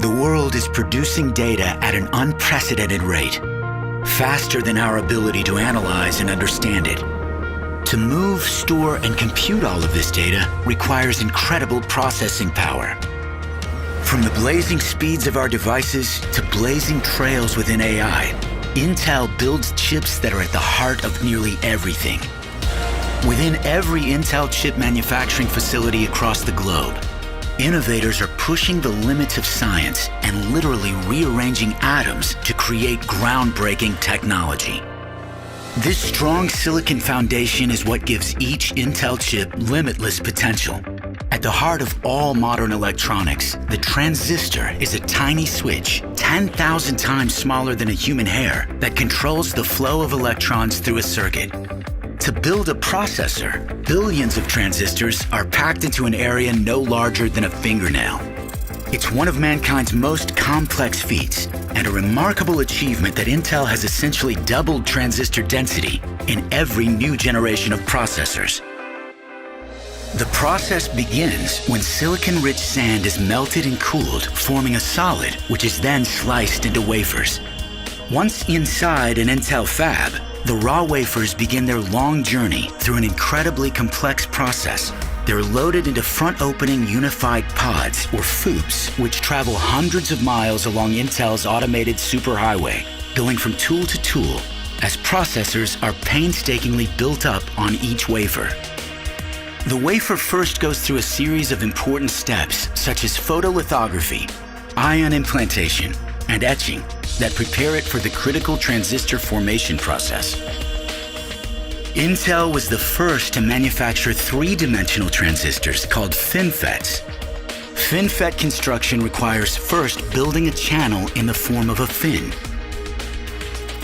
The world is producing data at an unprecedented rate, faster than our ability to analyze and understand it. To move, store, and compute all of this data requires incredible processing power. From the blazing speeds of our devices to blazing trails within AI, Intel builds chips that are at the heart of nearly everything. Within every Intel chip manufacturing facility across the globe, innovators are pushing the limits of science and literally rearranging atoms to create groundbreaking technology. This strong silicon foundation is what gives each Intel chip limitless potential. At the heart of all modern electronics, the transistor is a tiny switch, 10,000 times smaller than a human hair, that controls the flow of electrons through a circuit. To build a processor, billions of transistors are packed into an area no larger than a fingernail. It's one of mankind's most complex feats, and a remarkable achievement that Intel has essentially doubled transistor density in every new generation of processors. The process begins when silicon-rich sand is melted and cooled, forming a solid, which is then sliced into wafers. Once inside an Intel fab, the raw wafers begin their long journey through an incredibly complex process. They're loaded into front-opening unified pods, or FOUPs, which travel hundreds of miles along Intel's automated superhighway, going from tool to tool, as processors are painstakingly built up on each wafer. The wafer first goes through a series of important steps, such as photolithography, ion implantation, and etching, that prepare it for the critical transistor formation process. Intel was the first to manufacture three-dimensional transistors called FinFETs. FinFET construction requires first building a channel in the form of a fin.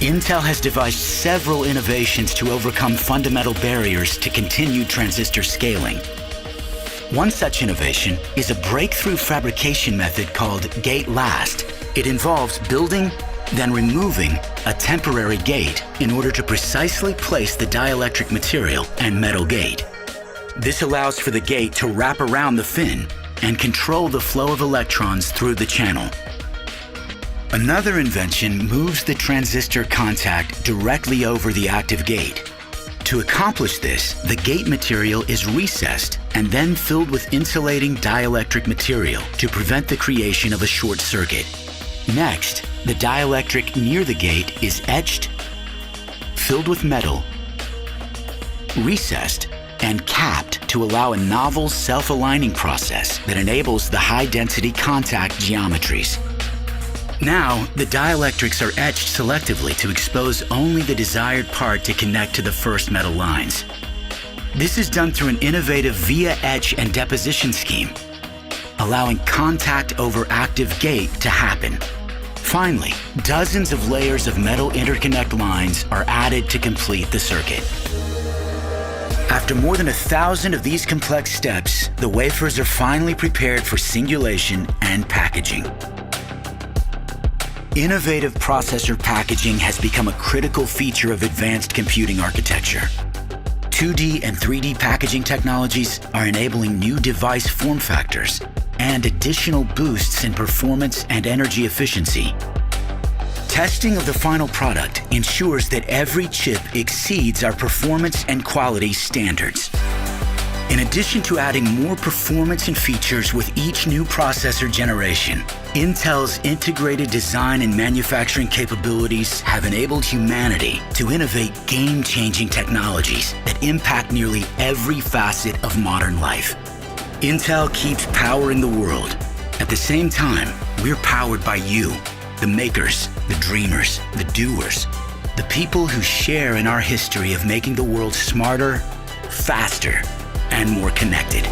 Intel has devised several innovations to overcome fundamental barriers to continued transistor scaling. One such innovation is a breakthrough fabrication method called gate last. It involves building, then removing a temporary gate in order to precisely place the dielectric material and metal gate. This allows for the gate to wrap around the fin and control the flow of electrons through the channel. Another invention moves the transistor contact directly over the active gate. To accomplish this, the gate material is recessed and then filled with insulating dielectric material to prevent the creation of a short circuit. Next, the dielectric near the gate is etched, filled with metal, recessed, and capped to allow a novel self-aligning process that enables the high-density contact geometries. Now, the dielectrics are etched selectively to expose only the desired part to connect to the first metal lines. This is done through an innovative via etch and deposition scheme, allowing contact over active gate to happen. Finally, dozens of layers of metal interconnect lines are added to complete the circuit. After more than 1,000 of these complex steps, the wafers are finally prepared for singulation and packaging. Innovative processor packaging has become a critical feature of advanced computing architecture. 2D and 3D packaging technologies are enabling new device form factors and additional boosts in performance and energy efficiency. Testing of the final product ensures that every chip exceeds our performance and quality standards. In addition to adding more performance and features with each new processor generation, Intel's integrated design and manufacturing capabilities have enabled humanity to innovate game-changing technologies that impact nearly every facet of modern life. Intel keeps powering the world. At the same time, we're powered by you, the makers, the dreamers, the doers, the people who share in our history of making the world smarter, faster, and more connected.